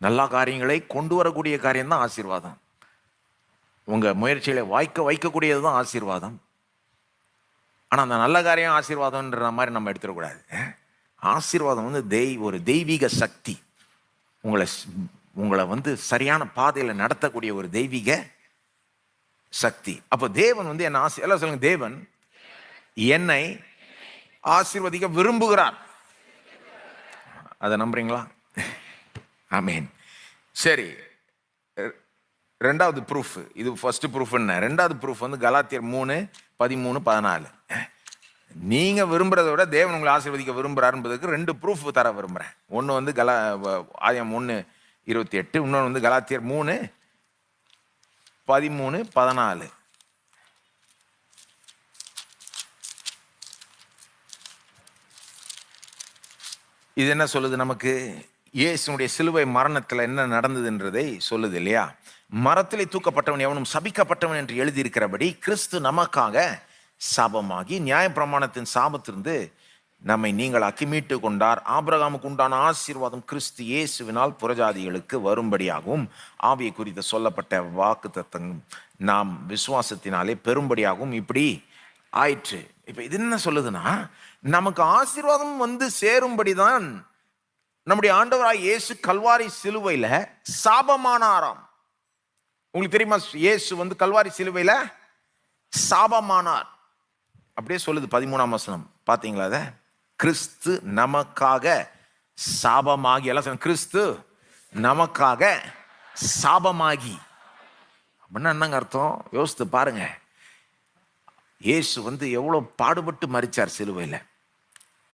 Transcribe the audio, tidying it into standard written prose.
நல்ல காரியங்களை கொண்டு வரக்கூடிய காரியம்தான் ஆசீர்வாதம். உங்கள் முயற்சிகளை வைக்கக்கூடியது தான் ஆசீர்வாதம். ஆனால் அந்த நல்ல காரியம் ஆசீர்வாதம்ன்ற மாதிரி நம்ம எடுத்துடக்கூடாது. ஆசீர்வாதம் வந்து ஒரு தெய்வீக சக்தி, உங்களை வந்து சரியான பாதையில் நடத்தக்கூடிய ஒரு தெய்வீக சக்தி. அப்போ தேவன் வந்து என்ன எல்லாம் சொல்லுங்க, தேவன் என்னை ஆசீர்வதிக்க விரும்புகிறார். அதை நம்புறீங்களா? ஆமீன். சரி, ரெண்டாவது ப்ரூஃப், இது ஃபர்ஸ்ட் ப்ரூஃப். ரெண்டாவது ப்ரூஃப் வந்து கலாத்தியர் 3:13-14. நீங்க விரும்புறதை விட தேவன் உங்களை ஆசீர்வதிக்க விரும்புறாரு என்பதுக்கு 2 ப்ரூஃப் தர விரும்புறேன். ஒன்று வந்து ஆதியாகமம் 1:28, இன்னொன்று வந்து கலாத்தியர் 3:13-14. இது என்ன சொல்லுது நமக்கு? இயேசுனுடைய சிலுவை மரணத்தில் என்ன நடந்ததுன்றதை சொல்லுது இல்லையா? மரத்திலே தூக்கப்பட்டவன் எவனும் சபிக்கப்பட்டவன் என்று எழுதியிருக்கிறபடி கிறிஸ்து நமக்காக சாபமாகி நியாயப்பிரமாணத்தின் சாபத்திலிருந்து நம்மை நீங்களாக்கி மீட்டு கொண்டார். ஆபிரகாமுக்கு உண்டான ஆசீர்வாதம் கிறிஸ்து இயேசுவினால் புறஜாதிகளுக்கு வரும்படியாகவும் ஆவியை குறித்து சொல்லப்பட்ட வாக்கு தத்தம் நாம் விசுவாசத்தினாலே பெரும்படியாகவும் இப்படி ஆயிற்று. இப்ப இது என்ன சொல்லுதுன்னா, நமக்கு ஆசீர்வாதம் வந்து சேரும்படிதான் நம்முடைய ஆண்டவராய் இயேசு கல்வாரி சிலுவையில சாபமானாராம். உங்களுக்கு தெரியுமா? இயேசு வந்து கல்வாரி சிலுவையில சாபமானார். அப்படியே சொல்லுது 13ஆம் வசனம். பாத்தீங்களா? அத கிறிஸ்து நமக்காக சாபமாகி, எல்லாம் சொல்லுங்க, கிறிஸ்து நமக்காக சாபமாகி. அப்படின்னா என்னங்க அர்த்தம்? யோசித்து பாருங்க. இயேசு வந்து எவ்வளவு பாடுபட்டு மரிச்சார் சிலுவையில.